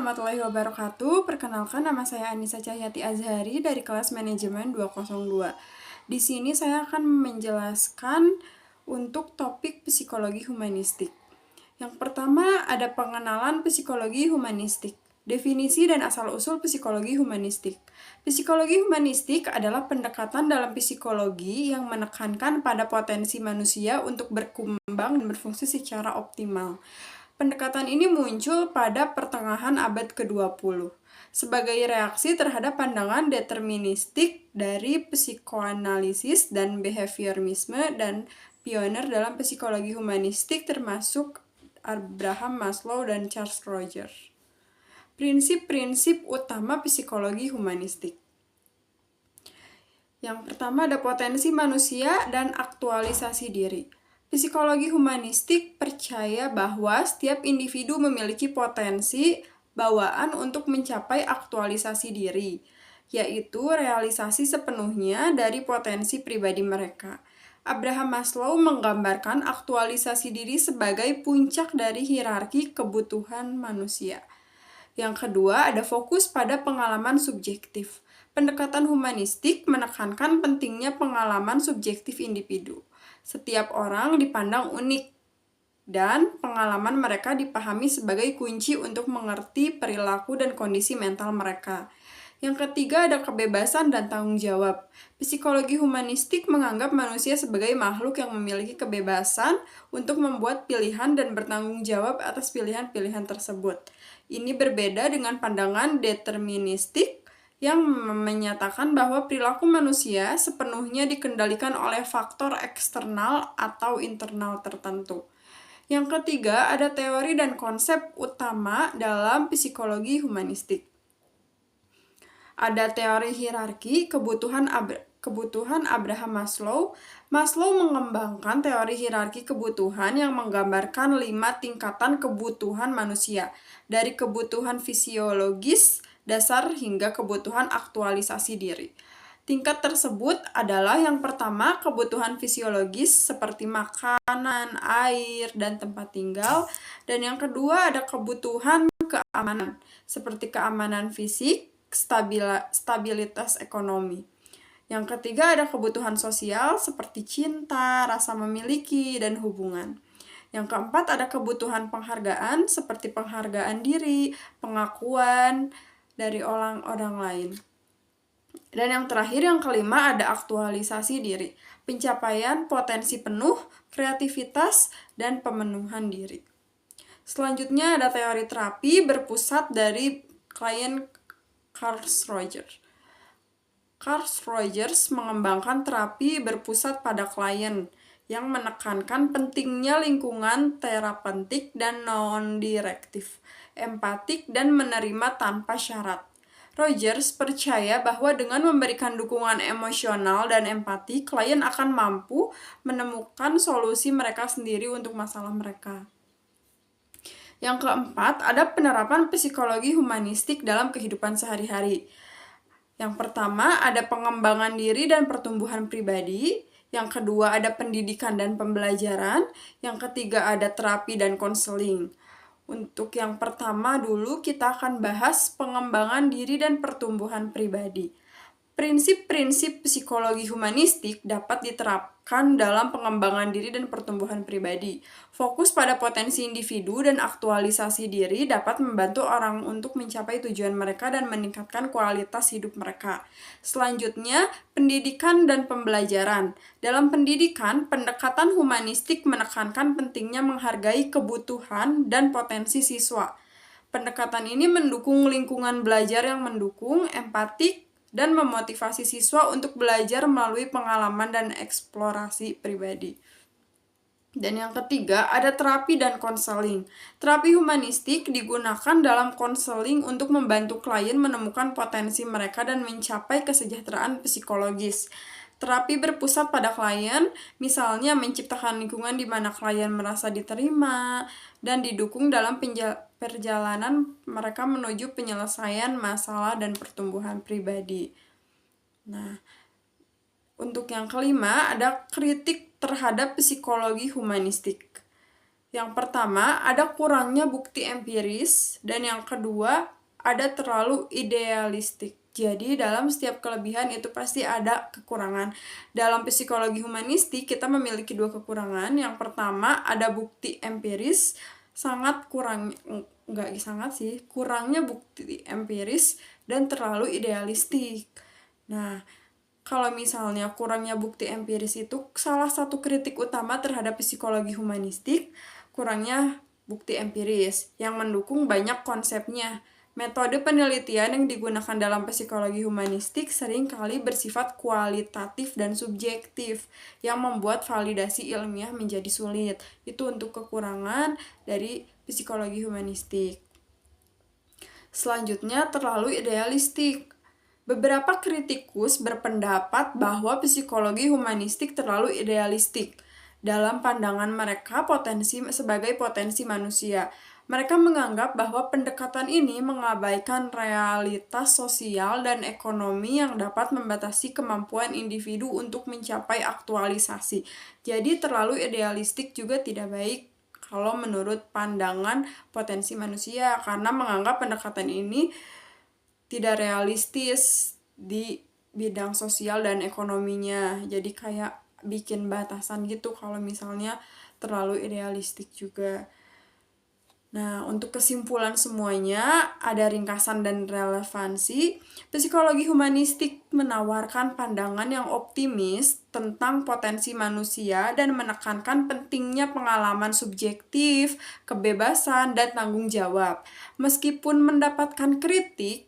warahmatullahi wabarakatuh. Perkenalkan, nama saya Anissa Cahyati Azhari dari kelas manajemen 202. Di sini saya akan menjelaskan untuk topik psikologi humanistik. Yang pertama ada pengenalan psikologi humanistik. Definisi dan asal-usul psikologi humanistik. Psikologi humanistik adalah pendekatan dalam psikologi yang menekankan pada potensi manusia untuk berkembang dan berfungsi secara optimal. Pendekatan ini muncul pada pertengahan abad ke-20 sebagai reaksi terhadap pandangan deterministik dari psikoanalisis dan behaviorisme dan pioner dalam psikologi humanistik termasuk Abraham Maslow dan Charles Rogers. Prinsip-prinsip utama psikologi humanistik. Yang pertama ada potensi manusia dan aktualisasi diri. Psikologi humanistik percaya bahwa setiap individu memiliki potensi bawaan untuk mencapai aktualisasi diri, yaitu realisasi sepenuhnya dari potensi pribadi mereka. Abraham Maslow menggambarkan aktualisasi diri sebagai puncak dari hierarki kebutuhan manusia. Yang kedua, ada fokus pada pengalaman subjektif. Pendekatan humanistik menekankan pentingnya pengalaman subjektif individu. Setiap orang dipandang unik, dan pengalaman mereka dipahami sebagai kunci untuk mengerti perilaku dan kondisi mental mereka. Yang ketiga ada kebebasan dan tanggung jawab. Psikologi humanistik menganggap manusia sebagai makhluk yang memiliki kebebasan untuk membuat pilihan dan bertanggung jawab atas pilihan-pilihan tersebut. Ini berbeda dengan pandangan deterministik yang menyatakan bahwa perilaku manusia sepenuhnya dikendalikan oleh faktor eksternal atau internal tertentu. Yang ketiga, ada teori dan konsep utama dalam psikologi humanistik. Ada teori hierarki kebutuhan Abraham Maslow. Maslow mengembangkan teori hierarki kebutuhan yang menggambarkan 5 tingkatan kebutuhan manusia, dari kebutuhan fisiologis dasar hingga kebutuhan aktualisasi diri. Tingkat tersebut adalah yang pertama kebutuhan fisiologis seperti makanan, air, dan tempat tinggal. Dan yang kedua ada kebutuhan keamanan seperti keamanan fisik, stabilitas ekonomi. Yang ketiga ada kebutuhan sosial seperti cinta, rasa memiliki, dan hubungan. Yang keempat ada kebutuhan penghargaan seperti penghargaan diri, pengakuan dari orang-orang lain. Dan yang terakhir, yang kelima, ada aktualisasi diri, pencapaian potensi penuh, kreativitas, dan pemenuhan diri. Selanjutnya ada teori terapi berpusat dari klien Carl Rogers. Carl Rogers mengembangkan terapi berpusat pada klien yang menekankan pentingnya lingkungan terapeutik dan non-direktif, empatik, dan menerima tanpa syarat. Rogers percaya bahwa dengan memberikan dukungan emosional dan empati, klien akan mampu menemukan solusi mereka sendiri untuk masalah mereka. Yang keempat, ada penerapan psikologi humanistik dalam kehidupan sehari-hari. Yang pertama, ada pengembangan diri dan pertumbuhan pribadi. Yang kedua, ada pendidikan dan pembelajaran. Yang ketiga, ada terapi dan konseling. Untuk yang pertama dulu kita akan bahas pengembangan diri dan pertumbuhan pribadi. Prinsip-prinsip psikologi humanistik dapat diterapkan dalam pengembangan diri dan pertumbuhan pribadi. Fokus pada potensi individu dan aktualisasi diri dapat membantu orang untuk mencapai tujuan mereka dan meningkatkan kualitas hidup mereka. Selanjutnya, pendidikan dan pembelajaran. Dalam pendidikan, pendekatan humanistik menekankan pentingnya menghargai kebutuhan dan potensi siswa. Pendekatan ini mendukung lingkungan belajar yang mendukung, empatik, dan memotivasi siswa untuk belajar melalui pengalaman dan eksplorasi pribadi. Dan yang ketiga, ada terapi dan konseling. Terapi humanistik digunakan dalam konseling untuk membantu klien menemukan potensi mereka dan mencapai kesejahteraan psikologis. Terapi berpusat pada klien, misalnya menciptakan lingkungan di mana klien merasa diterima dan didukung dalam perjalanan mereka menuju penyelesaian masalah dan pertumbuhan pribadi. Nah, untuk yang kelima ada kritik terhadap psikologi humanistik. Yang pertama, ada kurangnya bukti empiris, dan yang kedua, ada terlalu idealistik. Jadi, dalam setiap kelebihan itu pasti ada kekurangan. Dalam psikologi humanistik, kita memiliki dua kekurangan. Yang pertama, ada bukti empiris, kurangnya bukti empiris dan terlalu idealistik. Nah, kalau misalnya kurangnya bukti empiris itu salah satu kritik utama terhadap psikologi humanistik, kurangnya bukti empiris yang mendukung banyak konsepnya. Metode penelitian yang digunakan dalam psikologi humanistik seringkali bersifat kualitatif dan subjektif, yang membuat validasi ilmiah menjadi sulit. Itu untuk kekurangan dari psikologi humanistik. Selanjutnya, terlalu idealistik. Beberapa kritikus berpendapat bahwa psikologi humanistik terlalu idealistik dalam pandangan mereka sebagai potensi manusia. Mereka menganggap bahwa pendekatan ini mengabaikan realitas sosial dan ekonomi yang dapat membatasi kemampuan individu untuk mencapai aktualisasi. Jadi terlalu idealistik juga tidak baik kalau menurut pandangan potensi manusia, karena menganggap pendekatan ini tidak realistis di bidang sosial dan ekonominya. Jadi kayak bikin batasan gitu kalau misalnya terlalu idealistik juga. Nah, untuk kesimpulan semuanya, ada ringkasan dan relevansi. Psikologi humanistik menawarkan pandangan yang optimis tentang potensi manusia dan menekankan pentingnya pengalaman subjektif, kebebasan, dan tanggung jawab. Meskipun mendapatkan kritik,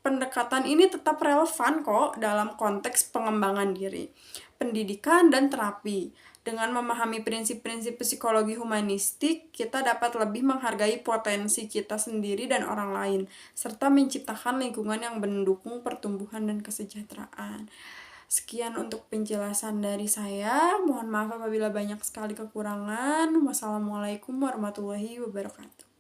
pendekatan ini tetap relevan kok dalam konteks pengembangan diri, pendidikan, dan terapi. Dengan memahami prinsip-prinsip psikologi humanistik, kita dapat lebih menghargai potensi kita sendiri dan orang lain, serta menciptakan lingkungan yang mendukung pertumbuhan dan kesejahteraan. Sekian untuk penjelasan dari saya. Mohon maaf apabila banyak sekali kekurangan. Wassalamualaikum warahmatullahi wabarakatuh.